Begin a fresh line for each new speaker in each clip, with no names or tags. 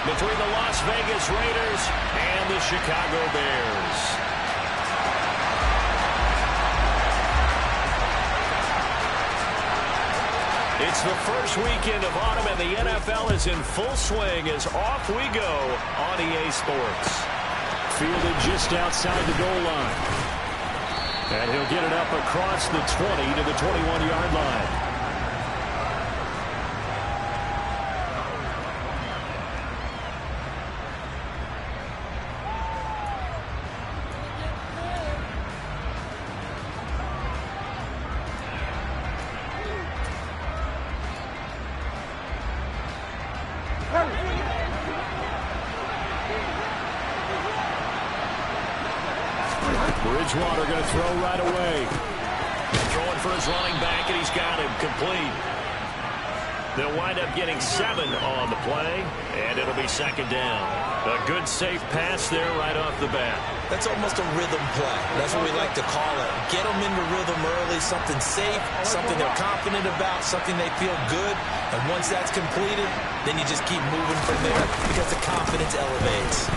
between the Las Vegas Raiders and the Chicago Bears. It's the first weekend of autumn, and the NFL is in full swing as off we go on EA Sports.
Fielded just outside the goal line. And he'll get it up across the 20 to the 21-yard line. Bridgewater going to throw right away.
Throwing for his running back, and he's got him complete. They'll wind up getting 7 on the play, and it'll be second down. A good, safe pass there right off the bat.
That's almost a rhythm play. That's what we like to call it. Get them into rhythm early, something safe, something they're confident about, something they feel good. And once that's completed, then you just keep moving from there because the confidence elevates.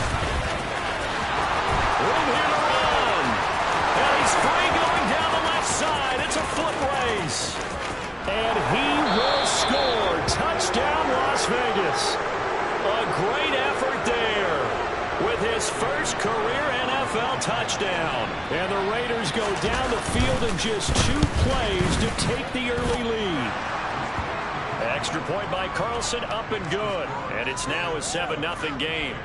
Room here to run. And he's free going down the left side. It's a foot race.
And he will score. Touchdown, Las Vegas.
A great effort there with his first career NFL touchdown.
And the Raiders go down the field in just 2 plays to take the early lead.
Extra point by Carlson, up and good. And it's now a 7-0 game.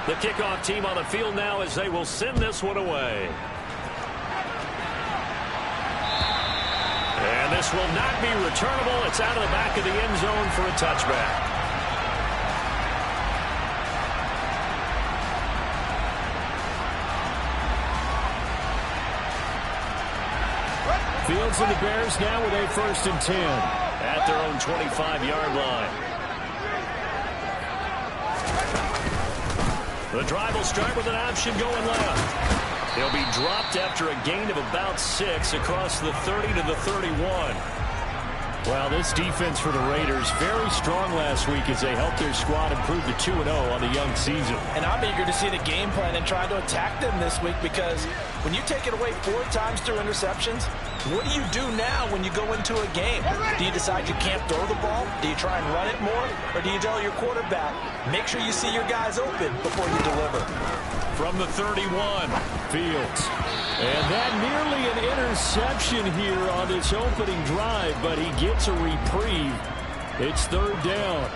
The kickoff team on the field now as they will send this one away. And this will not be returnable. It's out of the back of the end zone for a touchback.
Fields and the Bears now with a 1st and 10.
At their own 25-yard line. The drive will start with an option going left. He'll be dropped after a gain of about 6 across the 30 to the 31.
Well, this defense for the Raiders very strong last week as they helped their squad improve to 2-0 on the young season.
And I'm eager to see the game plan and try to attack them this week because when you take it away 4 times through interceptions, what do you do now when you go into a game? Do you decide you can't throw the ball? Do you try and run it more? Or do you tell your quarterback, make sure you see your guys open before you deliver?
From the 31,
Fields. And that nearly an interception here on this opening drive, but he gets a reprieve. It's 3rd down.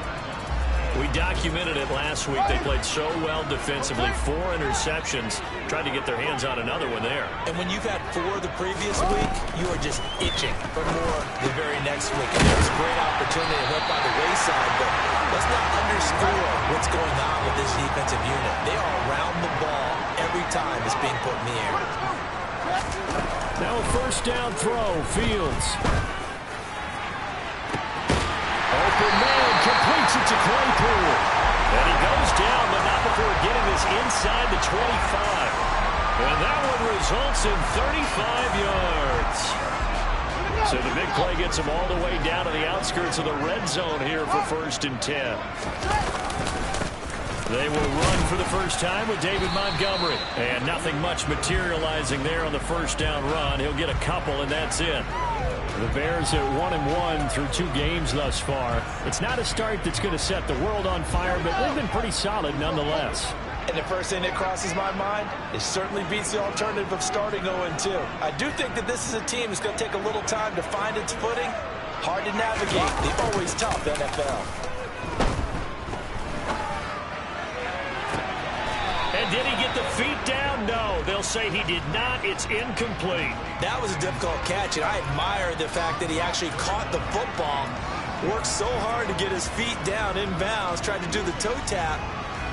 We documented it last week. They played so well defensively. 4 interceptions. Tried to get their hands on another one there.
And when you've had 4 the previous week, you are just itching for more the very next week. And there's a great opportunity that went by the wayside, but let's not underscore what's going on with this defensive unit. They are around the ball every time it's being put in the air.
Now a 1st down throw. Fields. Open man, completes it to Claypool.
And he goes down, but not before getting this inside the 25. And that one results in 35 yards. So the big play gets him all the way down to the outskirts of the red zone here for 1st and 10. They will run for the first time with David Montgomery. And nothing much materializing there on the 1st down run. He'll get a couple, and that's it.
The Bears at 1-1 through 2 games thus far. It's not a start that's going to set the world on fire, but they've been pretty solid nonetheless.
And the first thing that crosses my mind, it certainly beats the alternative of starting 0-2. I do think that this is a team that's going to take a little time to find its footing. Hard to navigate the always tough NFL.
And did he get the feet down? No. They'll say he did not. It's incomplete.
That was a difficult catch, and I admire the fact that he actually caught the football, worked so hard to get his feet down inbounds, tried to do the toe tap,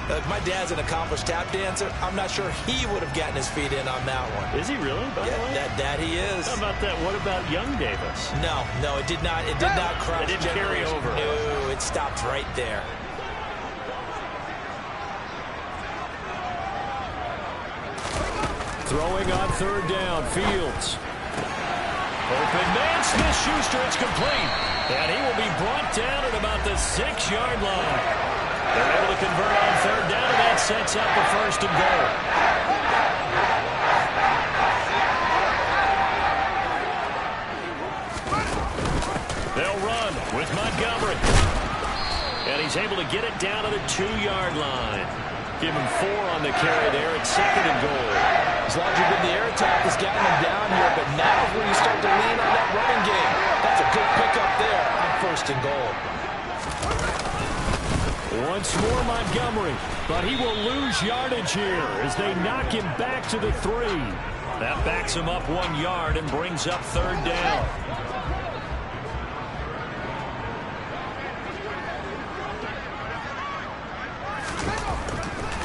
My dad's an accomplished tap dancer. I'm not sure he would have gotten his feet in on that one.
Is he really, by the way?
That he is.
How about that? What about young Davis?
No, it did not. It did not cross.
It didn't carry over.
No, it stopped right there.
Throwing on third down, Fields. Open man, Smith-Schuster, it's complete. And he will be brought down at about the 6-yard line. They're able to convert on third down, and that sets up a 1st and goal. They'll run with Montgomery. And he's able to get it down to the 2-yard line. Give him 4 on the carry there. It's 2nd and goal.
As long as you've been the air attack has gotten him down here, but now's where you start to lean on that running game. That's a good pickup there on 1st and goal.
Once more Montgomery, but he will lose yardage here as they knock him back to the 3. That backs him up 1 yard and brings up 3rd down.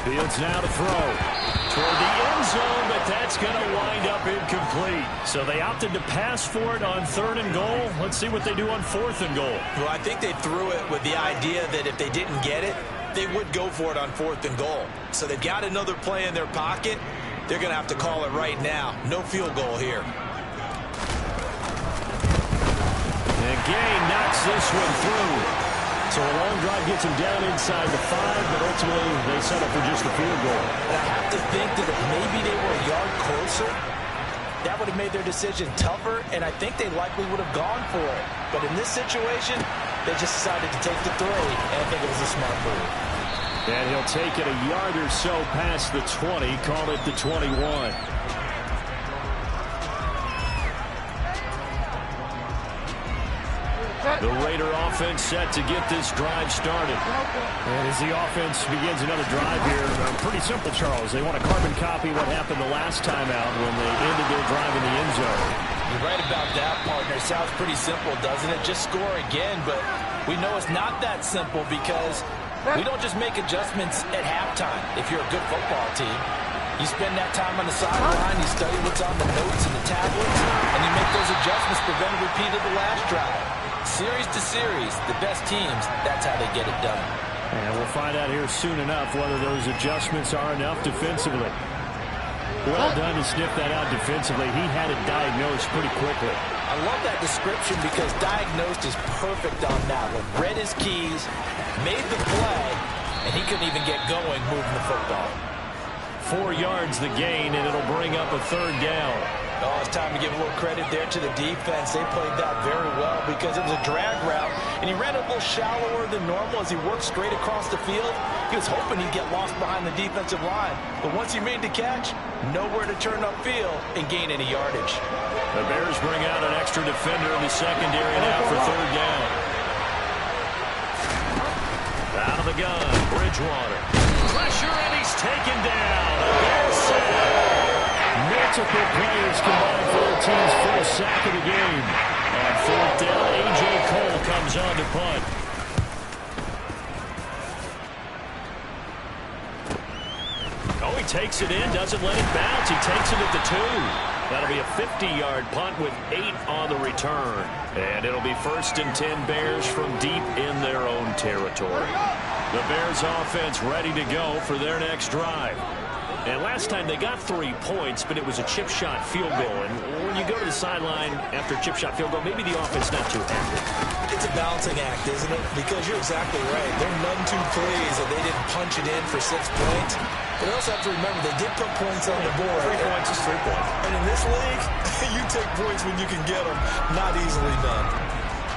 Fields now to throw toward the end zone, but that's going to wind up incomplete. So they opted to pass for it on 3rd and goal. Let's see what they do on 4th and goal.
Well, I think they threw it with the idea that if they didn't get it, they would go for it on 4th and goal. So they've got another play in their pocket. They're going to have to call it right now. No field goal here.
And Gay knocks this one through. So a long drive gets him down inside the 5, but ultimately they settle for just a field goal.
And I have to think that if maybe they were a yard closer, that would have made their decision tougher, and I think they likely would have gone for it. But in this situation, they just decided to take the 3, and I think it was a smart move.
And he'll take it a yard or so past the 20, call it the 21. The Raider offense set to get this drive started. And as the offense begins another drive here, pretty simple, Charles. They want to carbon copy what happened the last time out when they ended their drive in the end zone.
You're right about that, partner. Sounds pretty simple, doesn't it? Just score again, but we know it's not that simple because we don't just make adjustments at halftime if you're a good football team. You spend that time on the sideline, you study what's on the notes and the tablets, and you make those adjustments, prevent a repeat of the last drive. Series to series, the best teams, that's how they get it done.
And we'll find out here soon enough whether those adjustments are enough defensively. Well done to sniff that out defensively. He had it diagnosed pretty quickly.
I love that description because diagnosed is perfect on that one. Read his keys, made the play, and he couldn't even get going moving the football.
4 yards the gain, and it'll bring up a 3rd down.
Oh, it's time to give a little credit there to the defense. They played that very well because it was a drag route, and he ran a little shallower than normal as he worked straight across the field. He was hoping he'd get lost behind the defensive line, but once he made the catch, nowhere to turn upfield and gain any yardage.
The Bears bring out an extra defender in the secondary now for 3rd down. Out of the gun, Bridgewater. Pressure, and he's taken down. A Bears sack. Multiple players combined for their team's first sack of the game. On 4th down, A.J. Cole comes on to punt. Oh, he takes it in, doesn't let it bounce. He takes it at the 2. That'll be a 50-yard punt with 8 on the return. And it'll be 1st and 10 Bears from deep in their own territory. The Bears offense ready to go for their next drive. And last time they got 3 points, but it was a chip shot field goal. And when you go to the sideline after a chip shot field goal, maybe the offense not too happy.
It's a balancing act, isn't it? Because you're exactly right. They're none too pleased that they didn't punch it in for 6 points. But you also have to remember they did put points on the board.
3 points is 3 points.
And in this league, you take points when you can get them. Not easily done.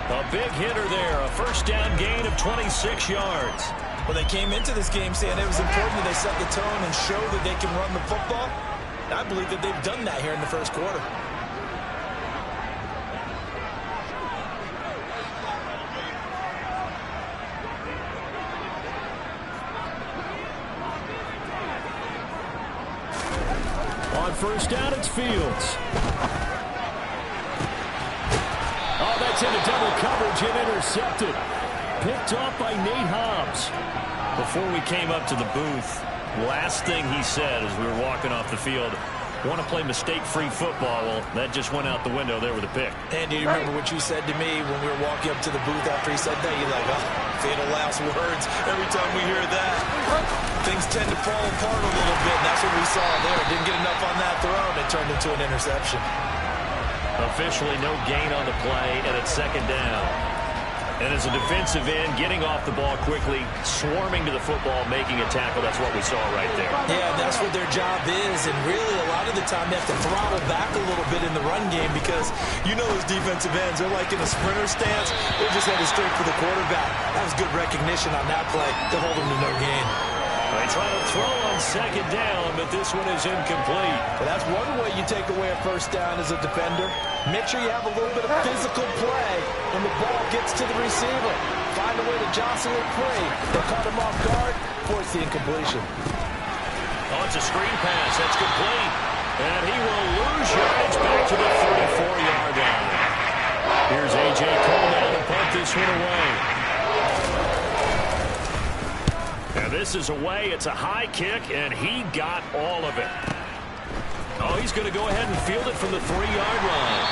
A big hitter there. A 1st down gain of 26 yards.
Well, they came into this game saying it was important that they set the tone and show that they can run the football. I believe that they've done that here in the 1st quarter.
On 1st down, it's Fields. Oh, that's into double coverage and intercepted. Picked off by Nate Hobbs.
Before we came up to the booth, last thing he said as we were walking off the field, want to play mistake-free football. Well, that just went out the window there with a pick.
And do you remember what you said to me when we were walking up to the booth after he said that? You're like, oh, fatal last words. Every time we hear that, things tend to fall apart a little bit. And that's what we saw there. Didn't get enough on that throw, and it turned into an interception.
Officially no gain on the play, and it's second down. And as a defensive end, getting off the ball quickly, swarming to the football, making a tackle, that's what we saw right there.
Yeah, that's what their job is. And really, a lot of the time, they have to throttle back a little bit in the run game because you know those defensive ends, they're like in a sprinter stance. They're just headed straight for the quarterback. That was good recognition on that play to hold them to no gain.
They try to throw on second down, but this one is incomplete.
Well, that's one way you take away a first down as a defender. Make sure you have a little bit of physical play when the ball gets to the receiver. Find a way to jostle it free. They caught him off guard, force the incompletion.
Oh, it's a screen pass. That's complete. And he will lose yards back to the 34-yard line. Here's A.J. Cole now to punt this one away. And this is away. It's a high kick, and he got all of it. Oh, he's going to go ahead and field it from the 3-yard line.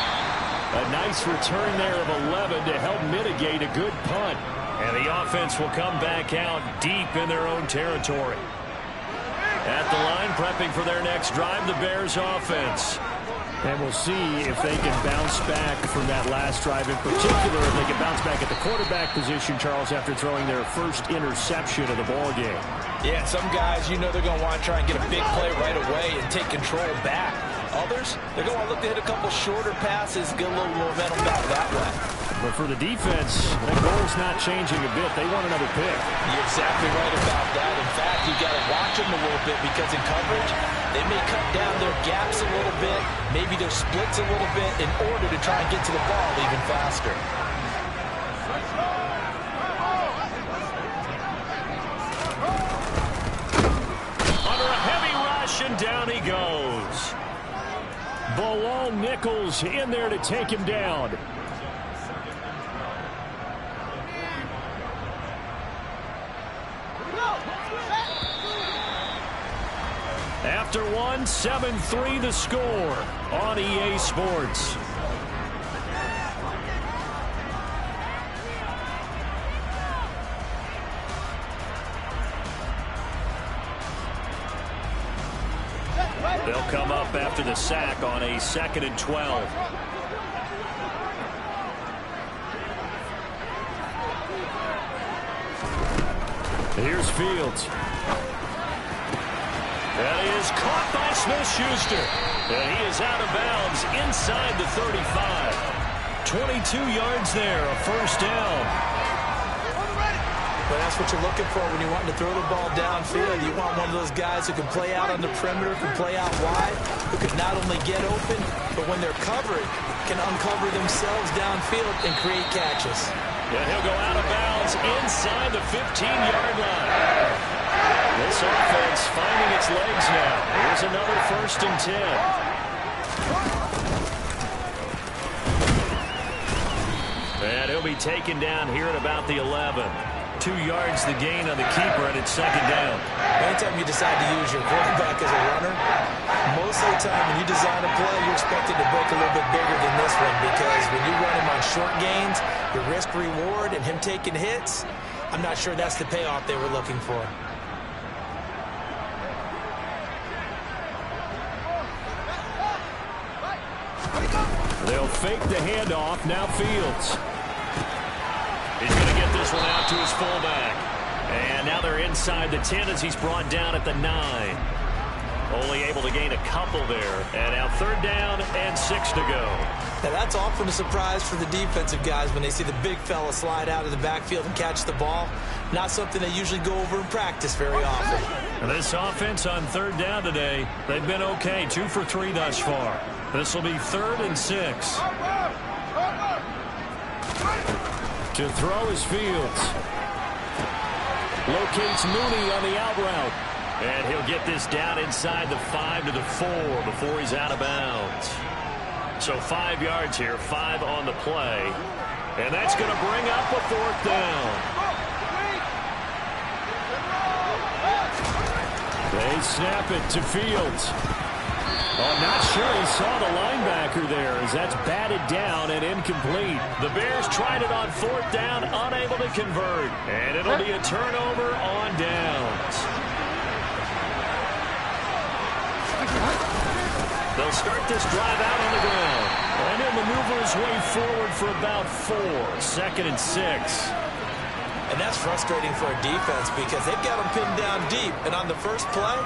A nice return there of 11 to help mitigate a good punt. And the offense will come back out deep in their own territory. At the line, prepping for their next drive, the Bears offense.
And we'll see if they can bounce back from that last drive, in particular if they can bounce back at the quarterback position, Charles, after throwing their first interception of the ball game.
Yeah, some guys, you know they're going to want to try and get a big play right away and take control back. Others, they're going to look to hit a couple shorter passes, get a little momentum back that way.
But for the defense, that goal's not changing a bit. They want another pick.
You're exactly right about that. In fact, you've got to watch them a little bit because in coverage, they may cut down their gaps a little bit, maybe their splits a little bit in order to try and get to the ball even faster.
Under a heavy rush, and down he goes.
Bilal Nichols in there to take him down.
After one, 7-3 the score on EA Sports. They'll come up after the sack on a 2nd and 12.
Here's Fields.
That is caught by Smith-Schuster. And he is out of bounds inside the 35. 22 yards there, a first down.
But that's what you're looking for when you want to throw the ball downfield. You want one of those guys who can play out on the perimeter, can play out wide, who can not only get open, but when they're covered, can uncover themselves downfield and create catches.
And he'll go out of bounds inside the 15-yard line. This offense finding its legs now. Here's another 1st and 10. And he'll be taken down here at about the 11. 2 yards the gain on the keeper, and it's 2nd down.
Anytime you decide to use your quarterback as a runner, most of the time when you design a play, you're expected to break a little bit bigger than this one because when you run him on short gains, your risk-reward and him taking hits, I'm not sure that's the payoff they were looking for.
They'll fake the handoff. Now Fields.
He's going to get this one out to his fullback. And now they're inside the 10 as he's brought down at the 9. Only able to gain a couple there. And now 3rd down and 6 to go.
Now that's often a surprise for the defensive guys when they see the big fella slide out of the backfield and catch the ball. Not something they usually go over in practice very often.
And this offense on 3rd down today, they've been okay. 2 for 3 thus far. This will be 3rd and 6.
To throw is Fields. Locates Mooney on the out route.
And he'll get this down inside the 5 to the 4 before he's out of bounds. So 5 yards here, 5 on the play. And that's going to bring up a 4th down. They snap it to Fields. I'm not sure he saw the linebacker there as that's batted down and incomplete. The Bears tried it on 4th down, unable to convert. And it'll be a turnover on downs. They'll start this drive out on the ground. And he'll maneuver his way forward for about 4. 2nd and 6.
And that's frustrating for a defense because they've got them pinned down deep. And on the first play,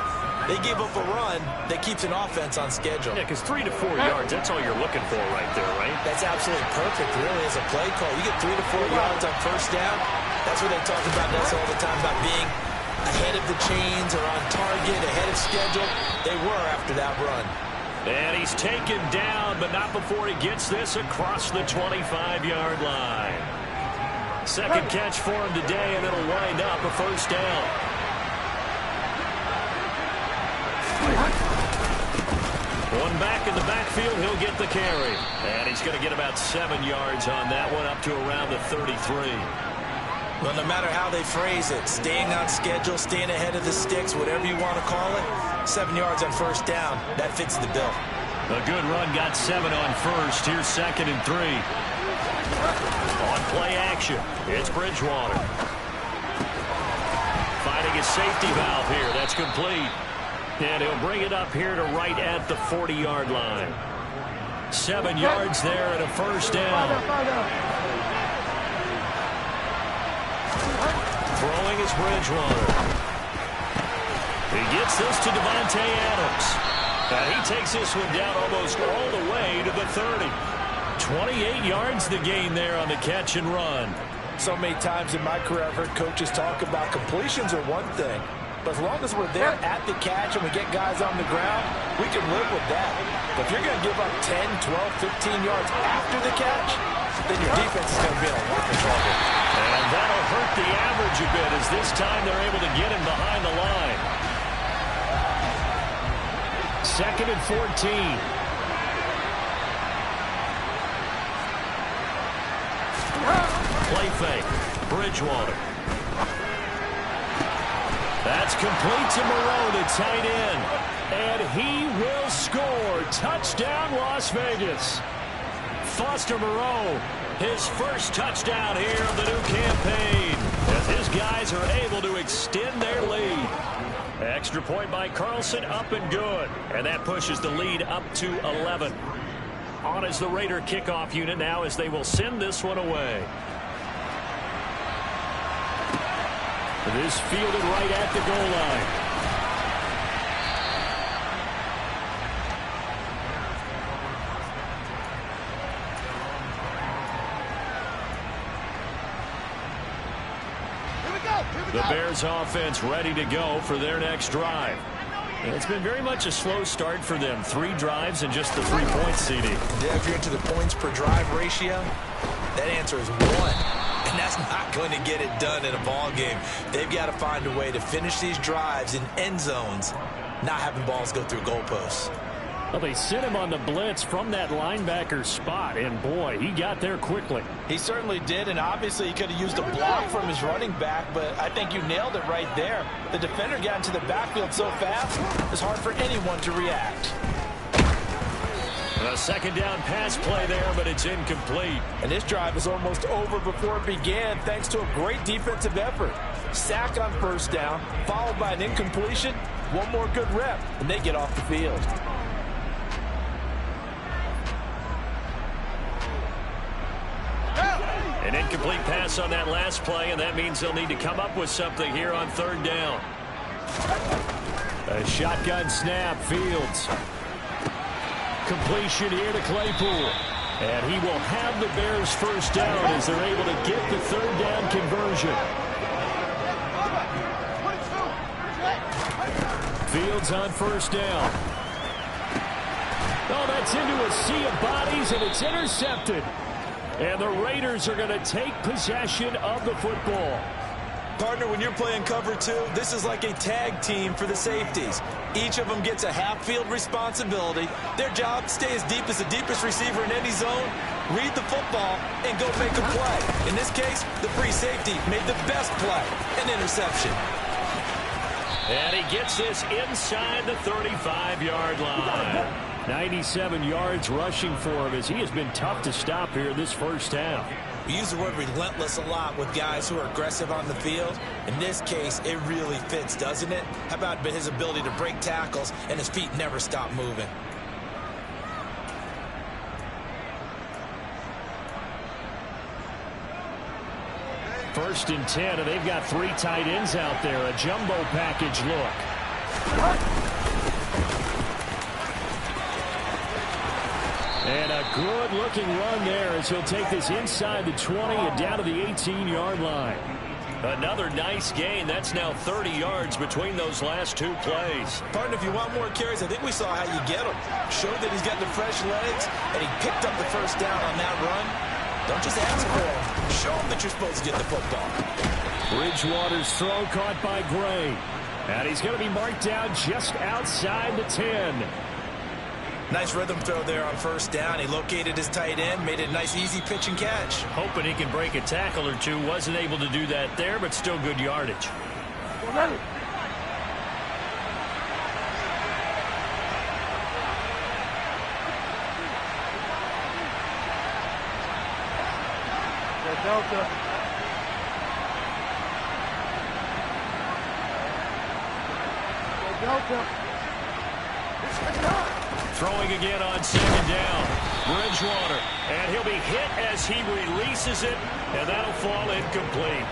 they give up a run that keeps an offense on schedule.
Yeah, because 3 to 4 yards, that's all you're looking for right there, right?
That's absolutely perfect, really, as a play call. You get 3 to 4 yards on first down. That's what they talk about us all the time, about being ahead of the chains or on target, ahead of schedule. They were after that run.
And he's taken down, but not before he gets this across the 25-yard line. Second catch for him today, and it'll wind up a first down. One back in the backfield, he'll get the carry. And he's going to get about 7 yards on that one, up to around the 33.
Well, no matter how they phrase it, staying on schedule, staying ahead of the sticks, whatever you want to call it, 7 yards on first down, that fits the bill.
A good run, got 7 on first. Here's 2nd and 3. On play action, it's Bridgewater. Finding his safety valve here, that's complete. And he'll bring it up here to right at the 40-yard line. 7 yards there and a first down. Throwing is Bridgewater. He gets this to Davante Adams. And he takes this one down almost all the way to the 30. 28 yards the gain there on the catch and run.
So many times in my career I've heard coaches talk about completions are one thing. But as long as we're there at the catch and we get guys on the ground, we can live with that. But if you're going to give up 10, 12, 15 yards after the catch, then your defense is going to be in a lot of trouble.
And that'll hurt the average a bit as this time they're able to get him behind the line. 2nd and 14. Play fake. Bridgewater. That's complete to Moreau, the tight end. And he will score. Touchdown, Las Vegas. Foster Moreau, his first touchdown here of the new campaign, as his guys are able to extend their lead. Extra point by Carlson, up and good. And that pushes the lead up to 11. On is the Raider kickoff unit now as they will send this one away. This fielded right at the goal line. The Bears offense ready to go for their next drive. And it's been very much a slow start for them. 3 drives and just the 3 points, CD.
Yeah, if you're into the points per drive ratio, that answer is 1. And that's not going to get it done in a ball game. They've got to find a way to finish these drives in end zones, not having balls go through goalposts.
Well, they sent him on the blitz from that linebacker spot, and boy, he got there quickly.
He certainly did, and obviously he could have used a block from his running back, but I think you nailed it right there. The defender got into the backfield so fast, it's hard for anyone to react.
A 2nd down pass play there, but it's incomplete.
And this drive is almost over before it began thanks to a great defensive effort. Sack on first down, followed by an incompletion, one more good rep, and they get off the field.
An incomplete pass on that last play, and that means they'll need to come up with something here on 3rd down. A shotgun snap, Fields. Completion here to Claypool. And he will have the Bears first down as they're able to get the 3rd down conversion. Fields on first down. Oh, that's into a sea of bodies, and it's intercepted. And the Raiders are going to take possession of the football.
Partner, when you're playing cover 2, this is like a tag team for the safeties. Each of them gets a half-field responsibility. Their job, stay as deep as the deepest receiver in any zone, read the football, and go make a play. In this case, the free safety made the best play, an interception.
And he gets this inside the 35-yard line. 97 yards rushing for him as he has been tough to stop here this first half.
We use the word relentless a lot with guys who are aggressive on the field. In this case, it really fits, doesn't it? How about his ability to break tackles and his feet never stop moving?
First and 10, and they've got 3 tight ends out there. A jumbo package look. And a good-looking run there as he'll take this inside the 20 and down to the 18-yard line. Another nice gain. That's now 30 yards between those last 2 plays.
Partner, if you want more carries, I think we saw how you get them. Showed that he's got the fresh legs, and he picked up the first down on that run. Don't just ask for him. Show him that you're supposed to get the football.
Bridgewater's throw caught by Gray. And he's going to be marked down just outside the 10.
Nice rhythm throw there on first down. He located his tight end, made it a nice easy pitch and catch.
Hoping he can break a tackle or two. Wasn't able to do that there, but still good yardage. Throwing again on second down. Bridgewater. And he'll be hit as he releases it. And that'll fall incomplete.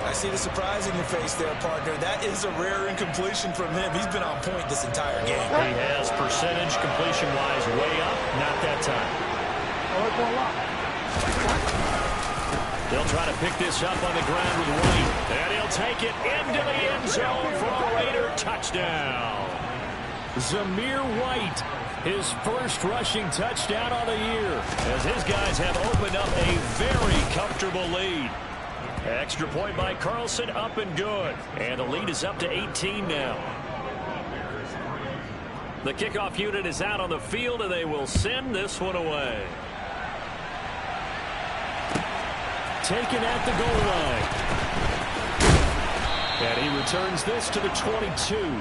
I see the surprise in your face there, partner. That is a rare incompletion from him. He's been on point this entire game.
He has percentage completion-wise way up. Not that time. They'll try to pick this up on the ground with White. And he'll take it into the end zone for a Raider touchdown. Zamir White, his first rushing touchdown on the year, as his guys have opened up a very comfortable lead. Extra point by Carlson, up and good. And the lead is up to 18 now. The kickoff unit is out on the field, and they will send this one away. Taken at the goal line. And he returns this to the 22.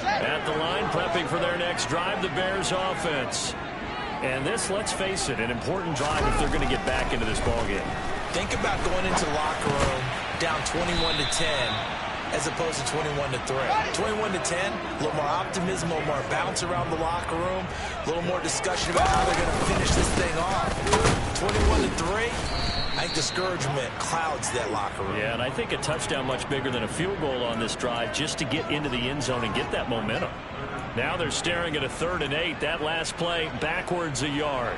At the line, prepping for their next drive, the Bears offense. And this, let's face it, an important drive if they're going to get back into this ballgame.
Think about going into the locker room down 21-10 as opposed to 21-3. 21-10, a little more optimism, a little more bounce around the locker room, a little more discussion about how they're going to finish this thing off. 21-3. I think discouragement clouds that locker room.
Yeah, and I think a touchdown much bigger than a field goal on this drive just to get into the end zone and get that momentum. Now they're staring at a 3rd and 8. That last play backwards a yard.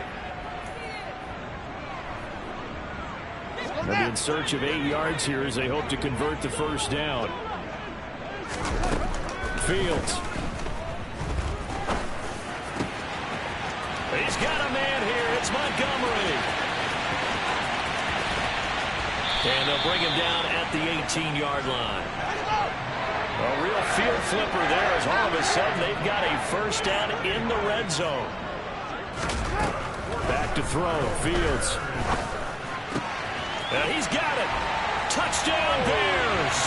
They'll be in search of 8 yards here as they hope to convert the first down. Fields. He's got a man here. It's Montgomery. And they'll bring him down at the 18-yard line. A real field flipper there as all of a sudden they've got a first down in the red zone. Back to throw. Fields. And he's got it. Touchdown Bears.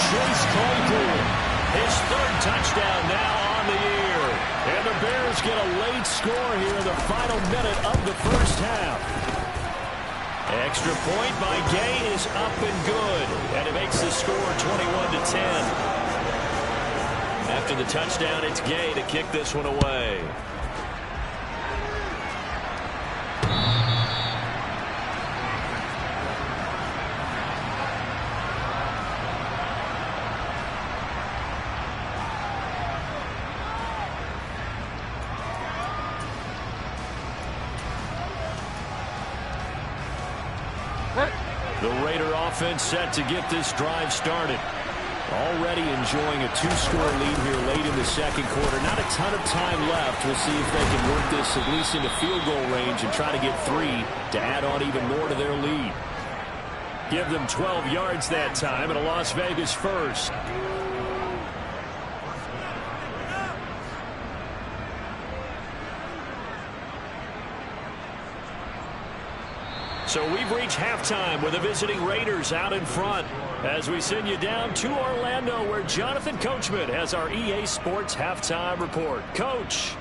Chase Claypool. His 3rd touchdown now on the year. And the Bears get a late score here in the final minute of the first half. Extra point by Gay is up and good. And it makes the score 21-10. After the touchdown, it's Gay to kick this one away. The Raider offense set to get this drive started. Already enjoying a 2-score lead here late in the second quarter. Not a ton of time left. We'll see if they can work this at least into field goal range and try to get 3 to add on even more to their lead. Give them 12 yards that time and a Las Vegas first. So we've reached halftime with the visiting Raiders out in front as we send you down to Orlando where Jonathan Coachman has our EA Sports halftime report. Coach.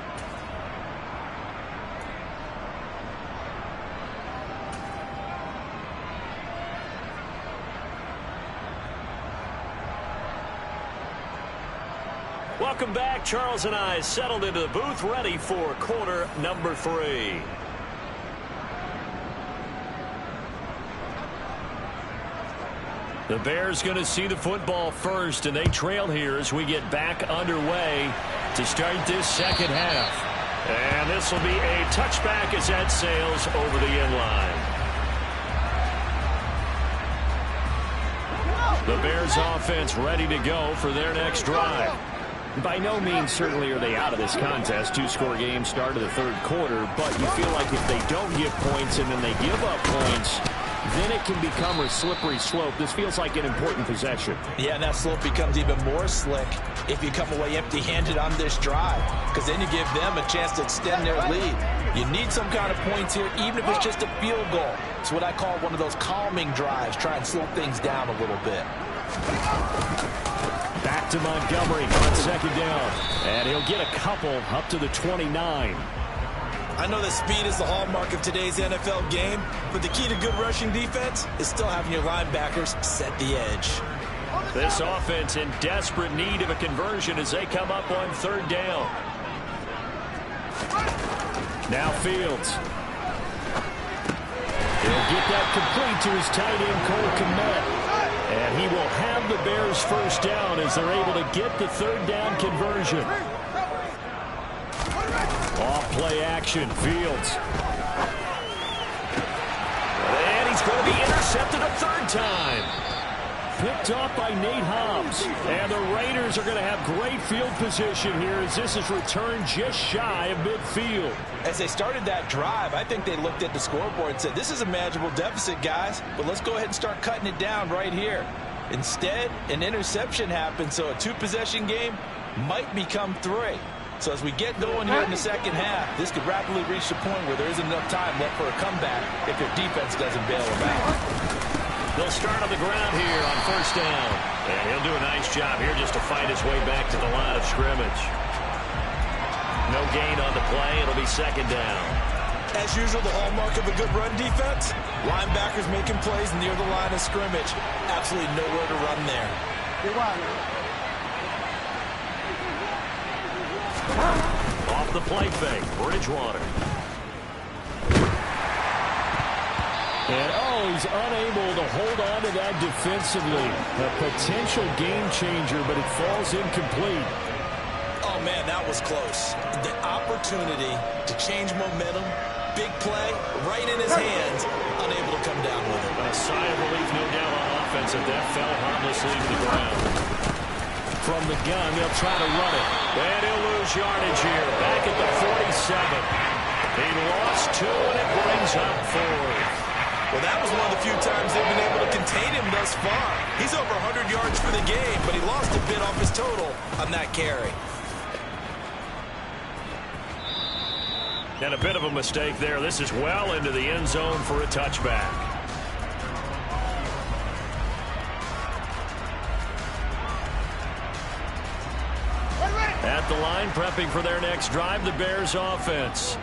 Welcome back. Charles and I settled into the booth ready for quarter number 3. The Bears going to see the football first, and they trail here as we get back underway to start this second half. And this will be a touchback as that sails over the end line. The Bears offense ready to go for their next drive. By no means certainly are they out of this contest. 2-score game start of the third quarter, but you feel like if they don't get points and then they give up points, then it can become a slippery slope. This feels like an important possession.
Yeah, and that slope becomes even more slick if you come away empty-handed on this drive, because then you give them a chance to extend their lead. You need some kind of points here, even if it's just a field goal. It's what I call one of those calming drives. Try and slow things down a little bit.
Back to Montgomery on second down. And he'll get a couple up to the 29.
I know that speed is the hallmark of today's NFL game, but the key to good rushing defense is still having your linebackers set the edge.
This offense in desperate need of a conversion as they come up on third down. Now Fields. He'll get that complete to his tight end, Cole Kmet. And he will have the Bears first down as they're able to get the third down conversion. Off play action, Fields. And he's going to be intercepted a third time. Picked off by Nate Hobbs. And the Raiders are going to have great field position here as this is returned just shy of midfield.
As they started that drive, I think they looked at the scoreboard and said, this is a manageable deficit, guys, but let's go ahead and start cutting it down right here. Instead, an interception happened, so a two-possession game might become 3. So as we get going here in the second half, this could rapidly reach the point where there isn't enough time left for a comeback if your defense doesn't bail them out.
They'll start on the ground here on first down. And he'll do a nice job here just to fight his way back to the line of scrimmage. No gain on the play. It'll be second down.
As usual, the hallmark of a good run defense, linebackers making plays near the line of scrimmage. Absolutely nowhere to run there.
Off the play fake, Bridgewater. And, he's unable to hold on to that defensively. A potential game changer, but it falls incomplete.
Oh, man, that was close. The opportunity to change momentum, big play, right in his hands, unable to come down with it.
A sigh of relief, no doubt, on offense, if that fell harmlessly to the ground. From the gun, they'll try to run it. And he'll lose yardage here, back at the 47. He lost 2, and it brings up 4.
Well, that was one of the few times they've been able to contain him thus far. He's over 100 yards for the game, but he lost a bit off his total on that carry.
And a bit of a mistake there. This is well into the end zone for a touchback. At the line, prepping for their next drive, the Bears offense.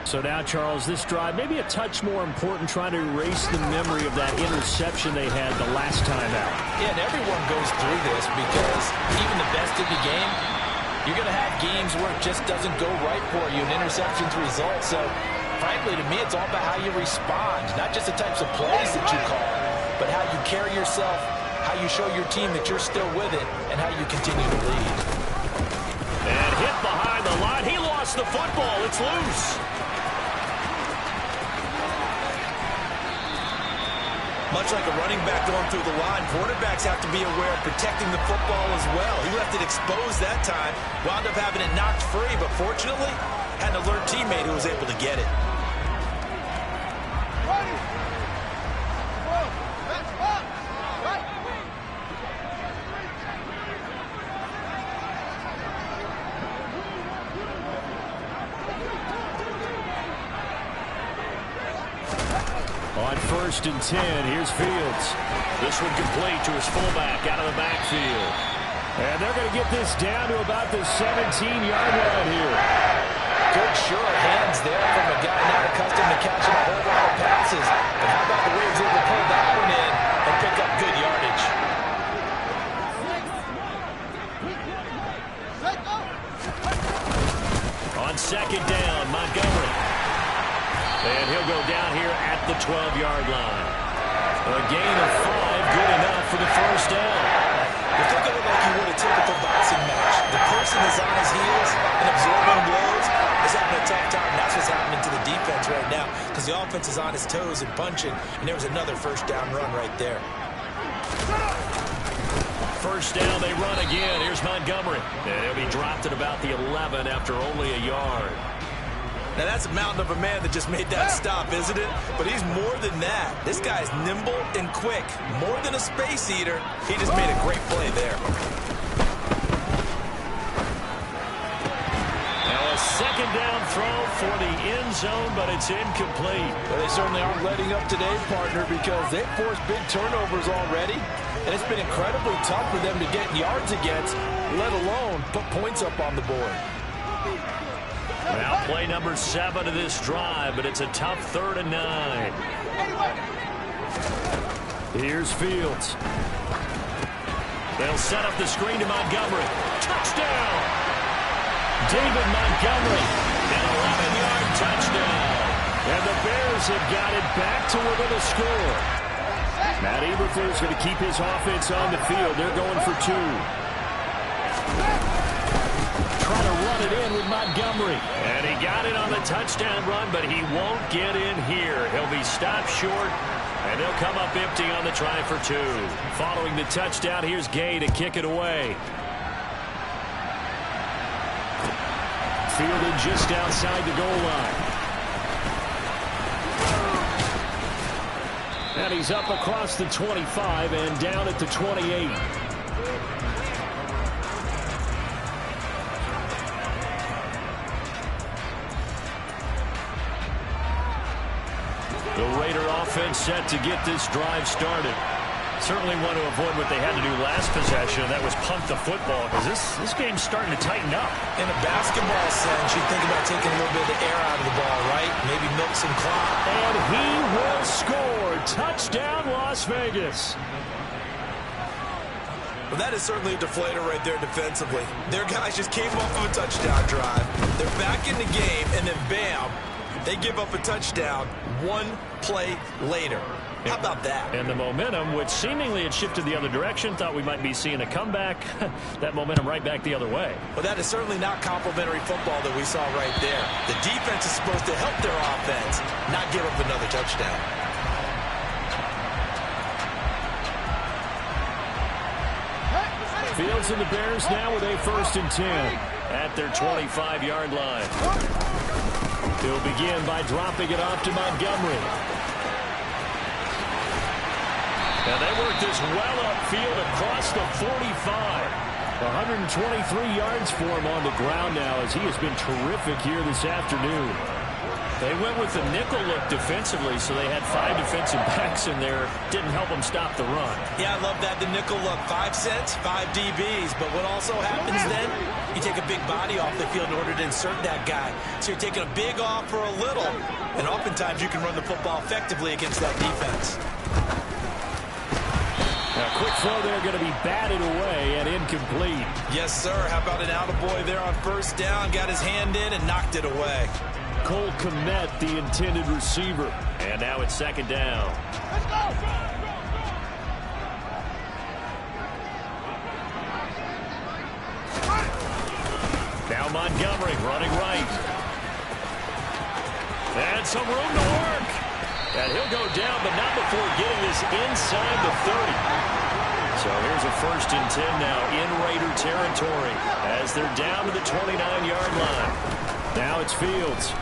So now, Charles, this drive maybe a touch more important, trying to erase the memory of that interception they had the last time out.
Yeah, and everyone goes through this because even the best of the game, you're going to have games where it just doesn't go right for you, and interceptions result. So, frankly, to me, it's all about how you respond, not just the types of plays that you call, but how you carry yourself, how you show your team that you're still with it, and how you continue to lead.
And hit behind the line. He lost the football. It's loose.
Much like a running back going through the line, quarterbacks have to be aware of protecting the football as well. He left it exposed that time, wound up having it knocked free, but fortunately, had an alert teammate who was able to get it.
On 1st and 10, here's Fields. This one complete to his fullback out of the backfield. And they're going to get this down to about the 17-yard line here.
Good, sure hands there from a guy not accustomed to catching a whole lot of passes. But how about the way he was able to pull that one in and pick up good yardage?
On 2nd down, Montgomery. And he'll go down here at the 12-yard line. A gain of 5, good enough for the 1st down.
If they're going like you would a typical boxing match, the person is on his heels and absorbing blows is having a tough time. That's what's happening to the defense right now because the offense is on his toes and punching, and there was another 1st down run right there.
1st down, they run again. Here's Montgomery. And he'll be dropped at about the 11 after only a yard.
Now, that's a mountain of a man that just made that stop, isn't it? But he's more than that. This guy is nimble and quick. More than a space eater. He just made a great play there.
Now a 2nd down throw for the end zone, but it's incomplete.
Well, they certainly aren't letting up today, partner, because they've forced big turnovers already. And it's been incredibly tough for them to get yards against, let alone put points up on the board.
Now play number 7 of this drive, but it's a tough 3rd and 9. Here's Fields. They'll set up the screen to Montgomery. Touchdown! David Montgomery, an 11-yard touchdown. And the Bears have got it back to within a score. Matt Eberflus going to keep his offense on the field. They're going for 2. Trying to run it in with Montgomery. And he got it on the touchdown run, but he won't get in here. He'll be stopped short, and he'll come up empty on the try for 2. Following the touchdown, here's Gay to kick it away. Fielded just outside the goal line. And he's up across the 25 and down at the 28. The Raider offense set to get this drive started. Certainly want to avoid what they had to do last possession, and that was punt the football, because this game's starting to tighten up.
In a basketball sense, you think about taking a little bit of the air out of the ball, right? Maybe milk some clock.
And he will score. Touchdown, Las Vegas.
Well, that is certainly a deflator right there defensively. Their guys just came off of a touchdown drive. They're back in the game, and then bam, they give up a touchdown 1 play later. How about that?
And the momentum, which seemingly had shifted the other direction, thought we might be seeing a comeback. That momentum right back the other way.
Well, that is certainly not complimentary football that we saw right there. The defense is supposed to help their offense, not give up another touchdown.
Fields and the Bears now with a 1st and 10 at their 25-yard line. He'll begin by dropping it off to Montgomery. And they work this well upfield across the 45. 123 yards for him on the ground now, as he has been terrific here this afternoon. They went with the nickel look defensively, so they had 5 defensive backs in there. Didn't help them stop the run.
Yeah, I love that, the nickel look. 5 cents, 5 DBs. But what also happens then, you take a big body off the field in order to insert that guy. So you're taking a big off for a little. And oftentimes you can run the football effectively against that defense.
Now, quick throw there going to be batted away and incomplete.
Yes, sir. How about an attaboy there on 1st down? Got his hand in and knocked it away.
Cole Kmet, the intended receiver. And now it's 2nd down.
Let's go!
Now Montgomery running right. And some room to work. And he'll go down, but not before getting this inside the 30. So here's a 1st and 10 now in Raider territory as they're down to the 29-yard line. Now it's Fields.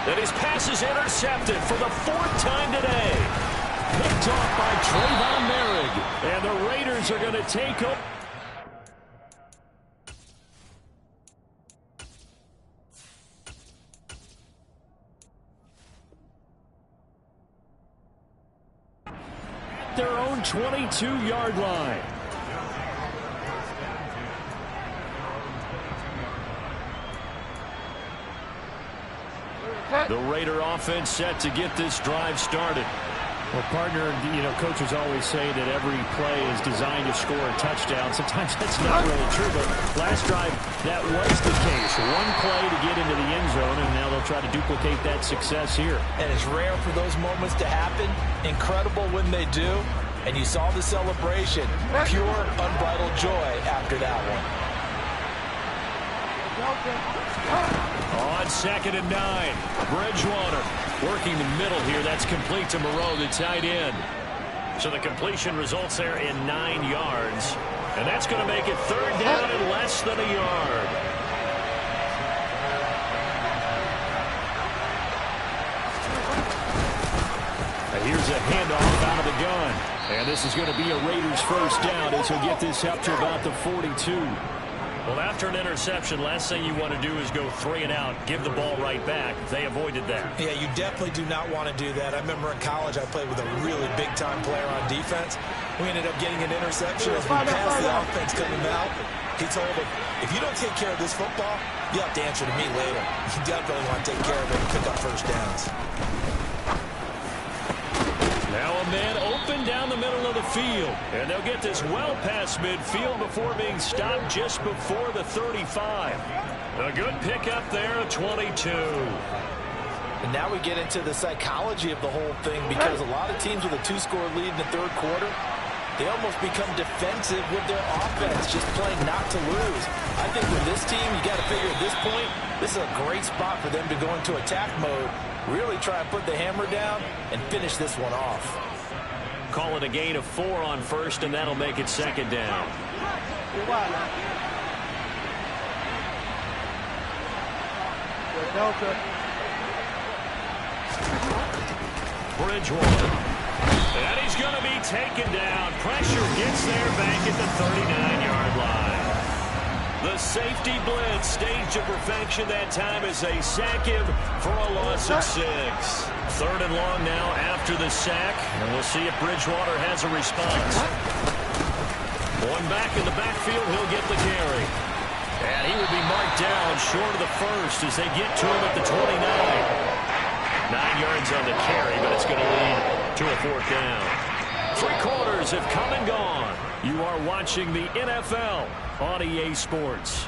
And his pass is intercepted for the 4th time today. Picked off by Trayvon Merrick. And the Raiders are going to take over. their own 22-yard line. The Raider offense set to get this drive started.
Well, partner, coaches always say that every play is designed to score a touchdown. Sometimes that's not really true, but last drive, that was the case. One play to get into the end zone, and now they'll try to duplicate that success here.
And it's rare for those moments to happen. Incredible when they do. And you saw the celebration. Pure, unbridled joy after that one.
On 2nd and 9, Bridgewater working the middle here. That's complete to Moreau, the tight end. So the completion results there in 9 yards. And that's going to make it 3rd down and less than a yard. And here's a handoff out of the gun. And this is going to be a Raiders first down as he'll get this up to about the 42. Well, after an interception, last thing you want to do is go 3 and out, give the ball right back. They avoided that.
Yeah, you definitely do not want to do that. I remember in college I played with a really big-time player on defense. We ended up getting an interception as we passed the offense coming out. He told him, if you don't take care of this football, you have to answer to me later. You definitely want to take care of it and pick up first downs.
Now a man open down the middle of the field. And they'll get this well past midfield before being stopped just before the 35. A good pickup there, 22.
And now we get into the psychology of the whole thing, because a lot of teams with a 2-score lead in the 3rd quarter, they almost become defensive with their offense, just playing not to lose. I think with this team, you got to figure at this point, this is a great spot for them to go into attack mode, really try and put the hammer down and finish this one off.
Call it a gain of 4 on 1st, and that'll make it 2nd down. Bridgewater. And he's going to be taken down. Pressure gets there back at the 39-yard line. The safety blitz staged to perfection that time as they sack him for a loss of 6. 3rd and long now after the sack, and we'll see if Bridgewater has a response. Going back in the backfield, he'll get the carry. And he would be marked down short of the 1st as they get to him at the 29. 9 yards on the carry, but it's going to lead to a 4th down. 3 quarters have come and gone. You are watching the NFL on EA Sports.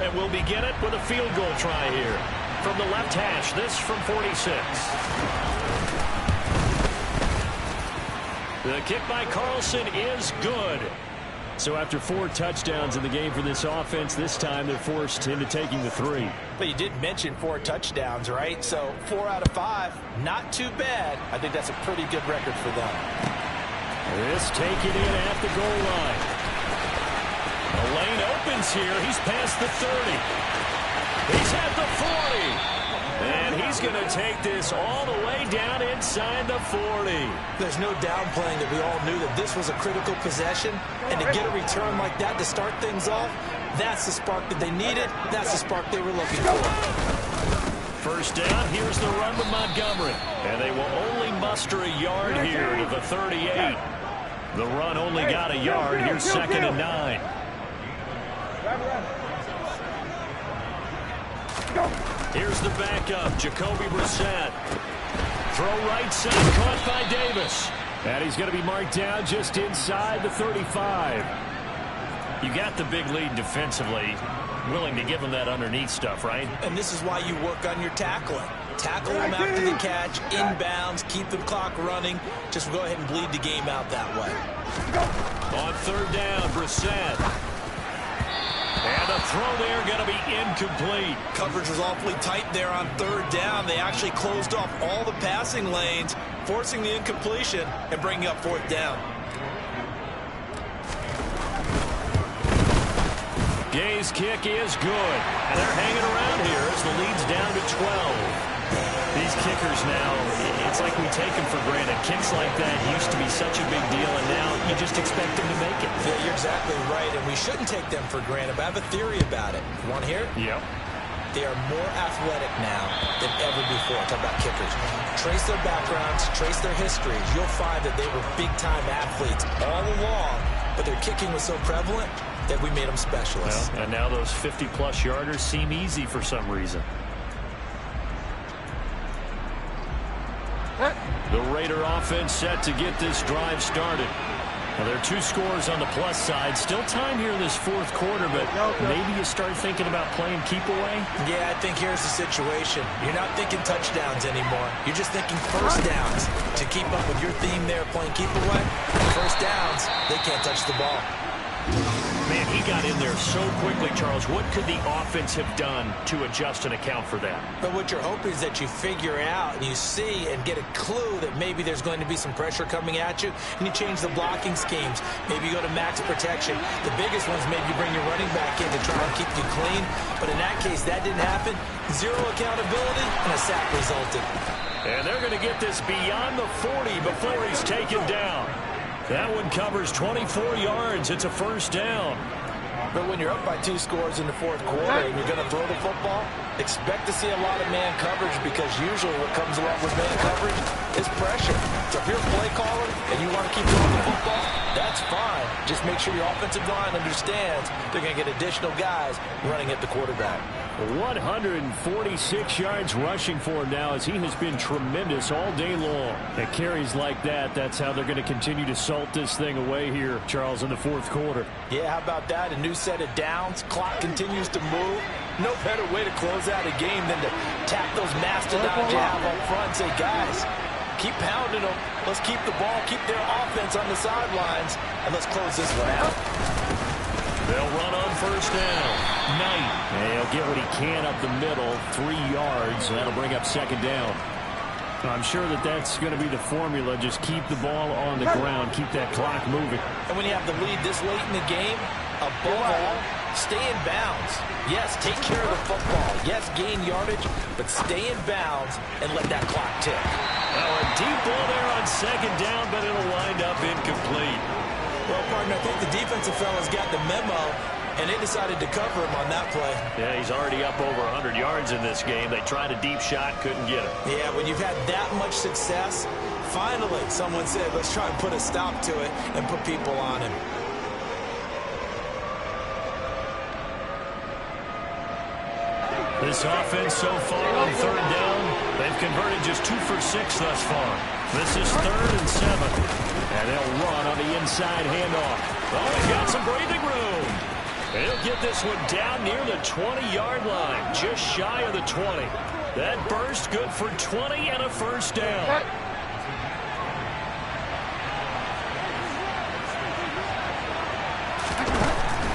And we'll begin it with a field goal try here. From the left hash, this from 46. The kick by Carlson is good. So after 4 touchdowns in the game for this offense, this time they're forced into taking the 3.
But you did mention 4 touchdowns, right? So 4 out of 5, not too bad. I think that's a pretty good record for them.
This taken in at the goal line. The lane opens here. He's past the 30. He's at the 40. And he's going to take this all the way down inside the 40.
There's no downplaying that we all knew that this was a critical possession. And to get a return like that to start things off, that's the spark that they needed. That's the spark they were looking for.
First down, here's the run with Montgomery. And they will only muster a yard here to the 38. The run only got a yard. Here's 2nd and 9. Here's the backup, Jacoby Brissett. Throw right side, caught by Davis. And he's going to be marked down just inside the 35. You got the big lead defensively. Willing to give him that underneath stuff, right?
And this is why you work on your tackling. Tackle them after the catch, inbounds, keep the clock running. Just go ahead and bleed the game out that way.
On 3rd down, Brissett. And the throw there going to be incomplete.
Coverage was awfully tight there on 3rd down. They actually closed off all the passing lanes, forcing the incompletion and bringing up 4th down.
Gay's kick is good. And they're hanging around here as the lead's down to 12. These kickers now, it's like we take them for granted. Kicks like that used to be such a big deal, and now you just expect them to make it.
Yeah, you're exactly right, and we shouldn't take them for granted, but I have a theory about it. You want to hear?
Yep.
They are more athletic now than ever before. Talk about kickers. Trace their backgrounds, trace their histories. You'll find that they were big-time athletes all along, but their kicking was so prevalent that we made them specialists.
Well, and now those 50-plus yarders seem easy for some reason. The Raider offense set to get this drive started. Now, there are 2 scores on the plus side. Still time here in this fourth quarter, but maybe you start thinking about playing keep away?
Yeah, I think here's the situation. You're not thinking touchdowns anymore. You're just thinking first downs. To keep up with your theme there, playing keep away, first downs, they can't touch the ball.
Man, he got in there so quickly, Charles. What could the offense have done to adjust and account for that?
But what you're hoping is that you figure out and you see and get a clue that maybe there's going to be some pressure coming at you, and you change the blocking schemes. Maybe you go to max protection. The biggest ones, maybe you bring your running back in to try and keep you clean. But in that case, that didn't happen. Zero accountability, and a sack resulted.
And they're going to get this beyond the 40 before he's taken down. That one covers 24 yards. It's a first down.
But when you're up by 2 scores in the fourth quarter and you're going to throw the football, expect to see a lot of man coverage, because usually what comes along with man coverage is pressure. So if you're a play caller and you want to keep throwing the football, that's fine. Just make sure your offensive line understands they're going to get additional guys running at the quarterback.
146 yards rushing for him now, as he has been tremendous all day long. At carries like that, that's how they're going to continue to salt this thing away here, Charles, in the fourth quarter.
Yeah, how about that? A new set of downs. Clock continues to move. No better way to close out a game than to tap those mastodons you have up front and say, guys, keep pounding them. Let's keep the ball, keep their offense on the sidelines, and let's close this one out.
They'll run on first down. Knight. And he'll get what he can up the middle, 3 yards. That'll bring up second down. I'm sure that that's going to be the formula. Just keep the ball on the ground. Keep that clock moving.
And when you have the lead this late in the game, above all, stay in bounds. Yes, take care of the football. Yes, gain yardage, but stay in bounds and let that clock tick.
Well, a deep ball there on second down, but it'll wind up incomplete.
Well, partner, I think the defensive fellas got the memo, and they decided to cover him on that play.
Yeah, he's already up over 100 yards in this game. They tried a deep shot, couldn't get it.
Yeah, when you've had that much success, finally someone said, let's try and put a stop to it and put people on him.
This offense so far on third down, they've converted just 2 for 6 thus far. This is 3rd and 7. And they'll run on the inside handoff. Oh, he got some breathing room. He'll get this one down near the 20-yard line, just shy of the 20. That burst good for 20 and a first down.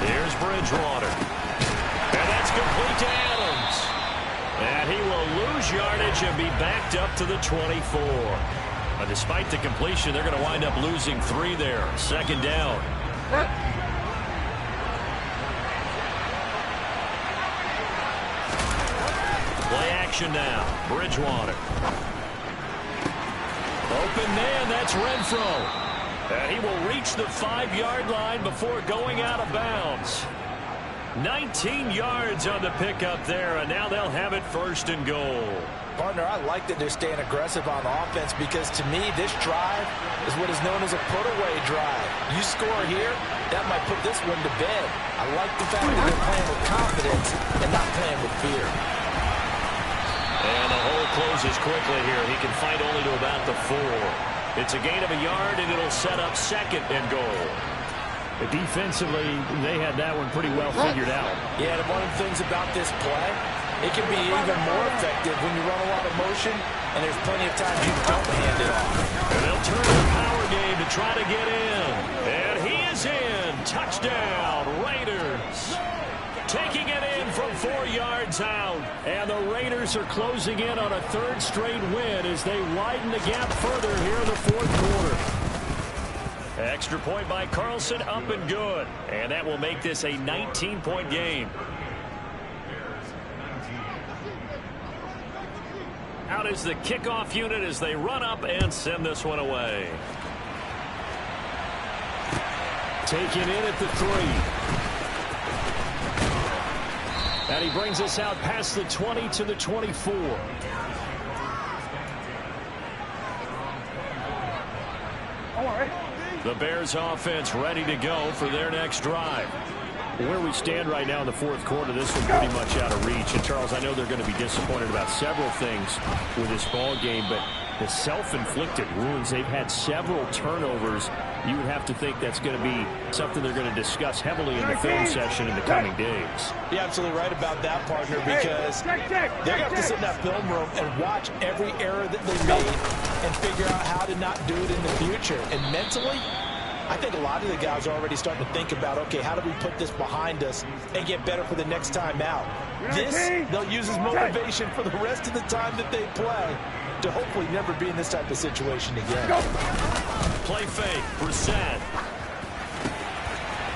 Here's Bridgewater. And that's complete to Adams. And he will lose yardage and be backed up to the 24. Despite the completion, they're going to wind up losing 3 there. Second down. Play action now. Bridgewater. Open man, that's Renfro. And he will reach the 5-yard line before going out of bounds. 19 yards on the pickup there, and now they'll have it 1st and goal.
Partner, I like that they're staying aggressive on offense, because to me, this drive is what is known as a put-away drive. You score here, that might put this one to bed. I like the fact that they're playing with confidence and not playing with fear.
And the hole closes quickly here. He can fight only to about the 4. It's a gain of a yard, and it'll set up 2nd and goal. But defensively, they had that one pretty well figured out.
Yeah, and one of the things about this play, it can be even more effective when you run a lot of motion, and there's plenty of times you don't hand it off.
And they'll turn the power game to try to get in. And he is in. Touchdown, Raiders. Taking it in from 4 yards out. And the Raiders are closing in on a 3rd straight win as they widen the gap further here in the 4th quarter. Extra point by Carlson, up and good. And that will make this a 19-point game. out is the kickoff unit as they run up and send this one away. Taken in at the 3. And he brings us out past the 20 to the 24. The Bears offense ready to go for their next drive. Where we stand right now in the fourth quarter, this one's pretty much out of reach. And, Charles, I know they're going to be disappointed about several things with this ball game, but the self-inflicted wounds, they've had several turnovers. You would have to think that's going to be something they're going to discuss heavily in the film session in the coming days.
You're absolutely right about that, partner, because they're going to have to sit in that film room and watch every error that they made and figure out how to not do it in the future. And mentally, I think a lot of the guys are already starting to think about, okay, how do we put this behind us and get better for the next time out? This, they'll use as motivation for the rest of the time that they play to hopefully never be in this type of situation again.
Play fake, Brissett.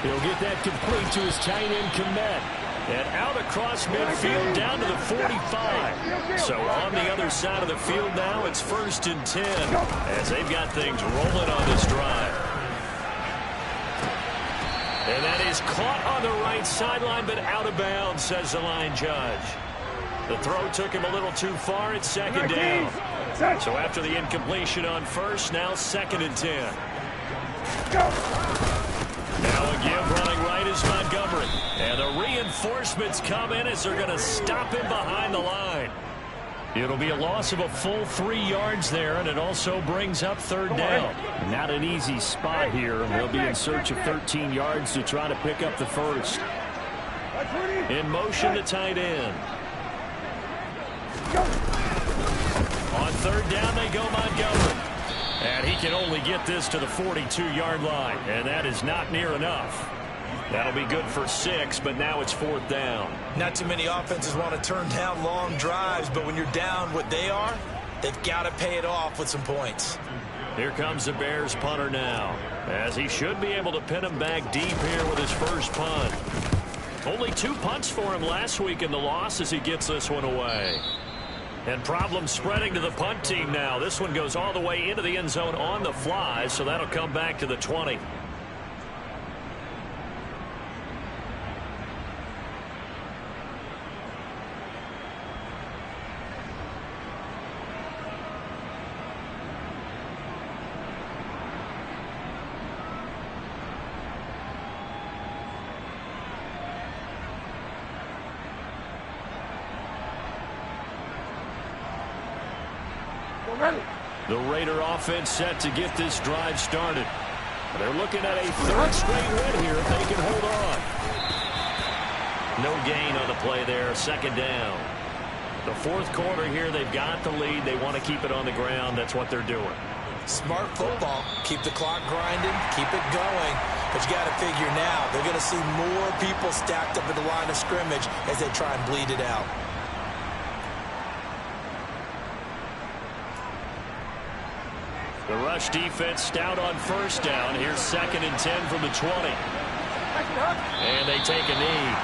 He'll get that complete to his tight end, Kmet. And out across midfield down to the 45. So on the other side of the field now, it's 1st and 10 as they've got things rolling on this drive. And that is caught on the right sideline, but out of bounds, says the line judge. The throw took him a little too far. It's 2nd down. So after the incompletion on 1st, now 2nd and 10. Now a give running right is Montgomery. And the reinforcements come in as they're going to stop him behind the line. It'll be a loss of a full 3 yards there, and it also brings up 3rd down. Not an easy spot here. They'll be in search of 13 yards to try to pick up the 1st. In motion to tight end. On 3rd down they go Montgomery. And he can only get this to the 42-yard line, and that is not near enough. That'll be good for 6, but now it's 4th down.
Not too many offenses want to turn down long drives, but when you're down what they are, they've got to pay it off with some points.
Here comes the Bears punter now, as he should be able to pin him back deep here with his first punt. Only 2 punts for him last week in the loss as he gets this one away. And problems spreading to the punt team now. This one goes all the way into the end zone on the fly, so that'll come back to the 20. The Raider offense set to get this drive started. They're looking at a 3rd straight win here if they can hold on. No gain on the play there, 2nd down. The 4th quarter here, they've got the lead. They want to keep it on the ground. That's what they're doing.
Smart football. Keep the clock grinding, keep it going. But you got to figure now, they're going to see more people stacked up at the line of scrimmage as they try and bleed it out.
The rush defense stout on 1st down. Here's 2nd and 10 from the 20. And they take a knee.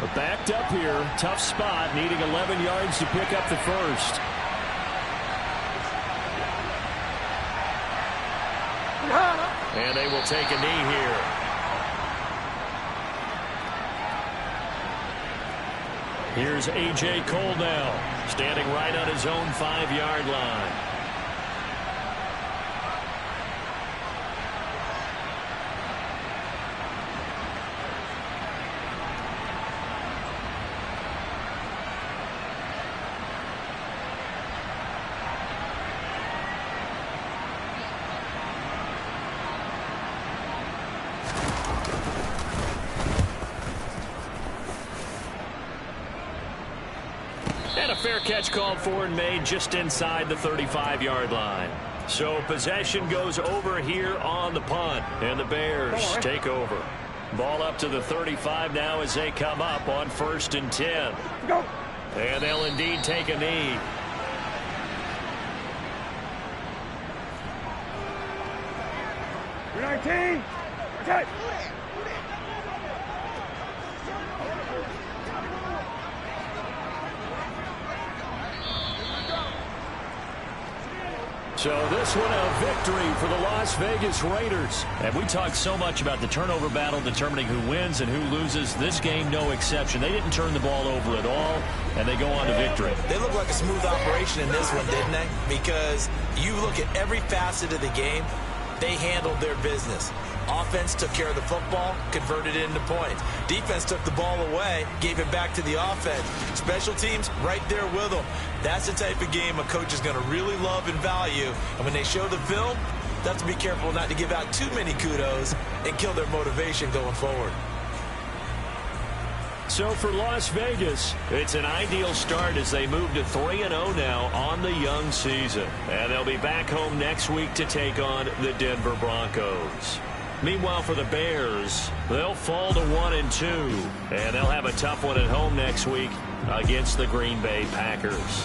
We're backed up here. Tough spot, needing 11 yards to pick up the 1st. And they will take a knee here. Here's A.J. Cole now, standing right on his own 5-yard line. Fair catch called for and made just inside the 35-yard line. So possession goes over here on the punt, and the Bears take over. Ball up to the 35 now as they come up on 1st and 10. And they'll indeed take a knee. So this one a victory for the Las Vegas Raiders.
And we talked so much about the turnover battle determining who wins and who loses. This game, no exception. They didn't turn the ball over at all, and they go on to victory.
They look like a smooth operation in this one, didn't they? Because you look at every facet of the game, they handled their business. Offense took care of the football, converted it into points. Defense took the ball away, gave it back to the offense. Special teams, right there with them. That's the type of game a coach is going to really love and value. And when they show the film, they have to be careful not to give out too many kudos and kill their motivation going forward.
So for Las Vegas, it's an ideal start as they move to 3-0 now on the young season. And they'll be back home next week to take on the Denver Broncos. Meanwhile, for the Bears, they'll fall to 1-2, and they'll have a tough one at home next week against the Green Bay Packers.